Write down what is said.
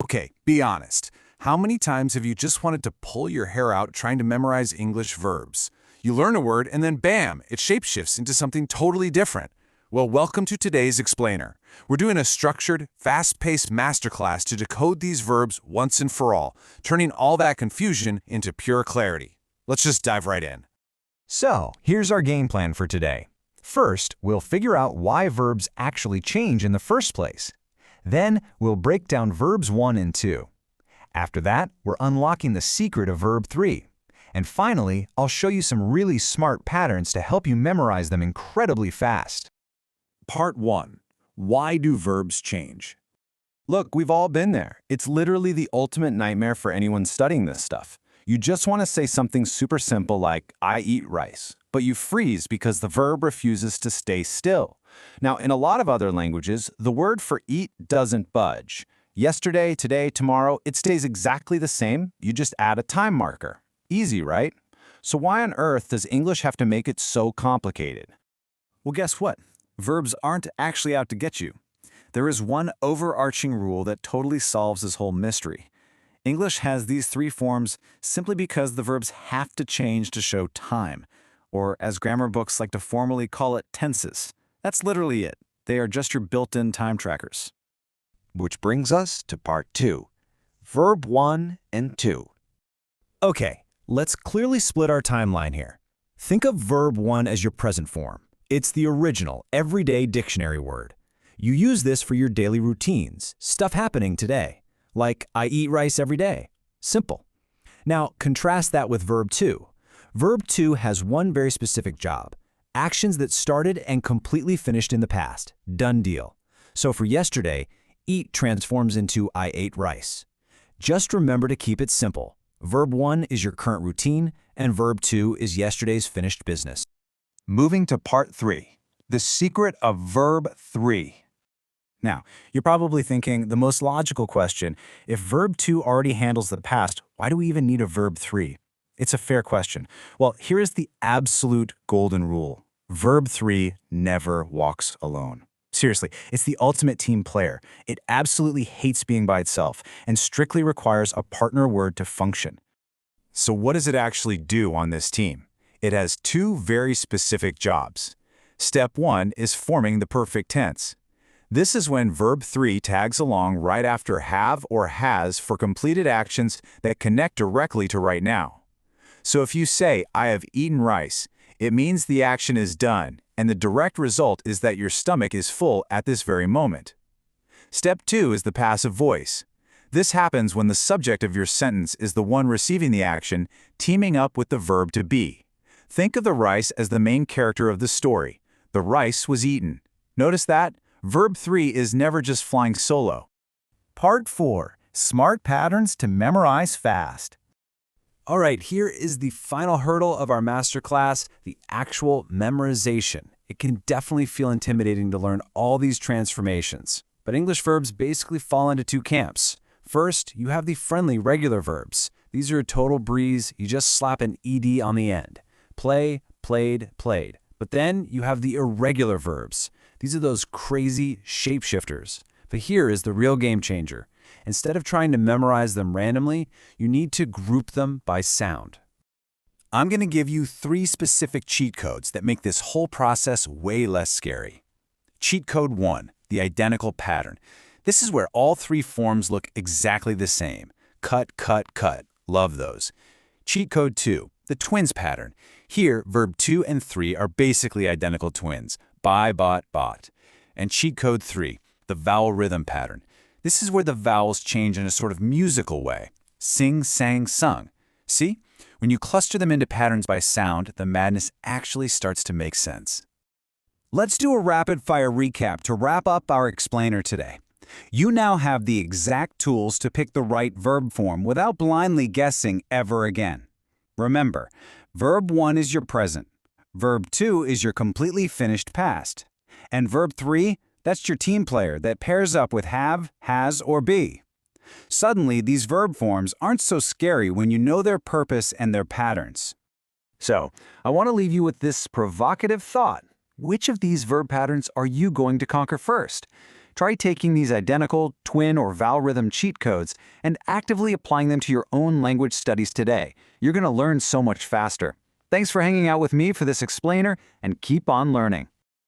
Okay, be honest. How many times have you just wanted to pull your hair out trying to memorize English verbs? You learn a word and then bam, it shapeshifts into something totally different. Well, welcome to today's Explainer. We're doing a structured, fast-paced masterclass to decode these verbs once and for all, turning all that confusion into pure clarity. Let's just dive right in. So, here's our game plan for today. First, we'll figure out why verbs actually change in the first place. Then, we'll break down verbs 1 and 2. After that, we're unlocking the secret of verb 3. And finally, I'll show you some really smart patterns to help you memorize them incredibly fast. Part 1. Why do verbs change? Look, we've all been there. It's literally the ultimate nightmare for anyone studying this stuff. You just want to say something super simple like, I eat rice, but you freeze because the verb refuses to stay still. Now, in a lot of other languages, the word for eat doesn't budge. Yesterday, today, tomorrow, it stays exactly the same. You just add a time marker. Easy, right? So why on earth does English have to make it so complicated? Well, guess what? Verbs aren't actually out to get you. There is one overarching rule that totally solves this whole mystery. English has these 3 forms simply because the verbs have to change to show time, or as grammar books like to formally call it, tenses. That's literally it. They are just your built-in time trackers. Which brings us to part 2, verb 1 and 2. Okay, let's clearly split our timeline here. Think of verb 1 as your present form. It's the original, everyday dictionary word. You use this for your daily routines, stuff happening today, like I eat rice every day. Simple. Now, contrast that with verb 2. Verb 2 has one very specific job. Actions that started and completely finished in the past. Done deal. So for yesterday, eat transforms into I ate rice. Just remember to keep it simple. Verb 1 is your current routine, and verb 2 is yesterday's finished business. Moving to part 3, the secret of verb 3. Now, you're probably thinking the most logical question, if verb 2 already handles the past, why do we even need a verb 3? It's a fair question. Well, here is the absolute golden rule. Verb 3 never walks alone. Seriously, it's the ultimate team player. It absolutely hates being by itself and strictly requires a partner word to function. So what does it actually do on this team? It has 2 very specific jobs. Step 1 is forming the perfect tense. This is when verb 3 tags along right after have or has for completed actions that connect directly to right now. So if you say, I have eaten rice, it means the action is done, and the direct result is that your stomach is full at this very moment. Step 2 is the passive voice. This happens when the subject of your sentence is the one receiving the action, teaming up with the verb to be. Think of the rice as the main character of the story. The rice was eaten. Notice that? Verb 3 is never just flying solo. Part 4. Smart patterns to memorize fast. All right, here is the final hurdle of our masterclass, the actual memorization. It can definitely feel intimidating to learn all these transformations. But English verbs basically fall into 2 camps. First, you have the friendly regular verbs. These are a total breeze. You just slap an ed on the end. Play, played, played. But then you have the irregular verbs. These are those crazy shapeshifters. But here is the real game changer. Instead of trying to memorize them randomly, you need to group them by sound. I'm going to give you 3 specific cheat codes that make this whole process way less scary. Cheat code 1, the identical pattern. This is where all 3 forms look exactly the same. Cut, cut, cut. Love those. Cheat code 2, the twins pattern. Here, verb 2 and 3 are basically identical twins. Buy, bought, bought. And cheat code 3, the vowel rhythm pattern. This is where the vowels change in a sort of musical way. Sing, sang, sung. See? When you cluster them into patterns by sound, the madness actually starts to make sense. Let's do a rapid-fire recap to wrap up our explainer today. You now have the exact tools to pick the right verb form without blindly guessing ever again. Remember, verb 1 is your present. Verb 2 is your completely finished past. And verb 3, that's your team player that pairs up with have, has, or be. Suddenly, these verb forms aren't so scary when you know their purpose and their patterns. So, I want to leave you with this provocative thought. Which of these verb patterns are you going to conquer first? Try taking these identical, twin, or vowel rhythm cheat codes and actively applying them to your own language studies today. You're going to learn so much faster. Thanks for hanging out with me for this explainer, and keep on learning.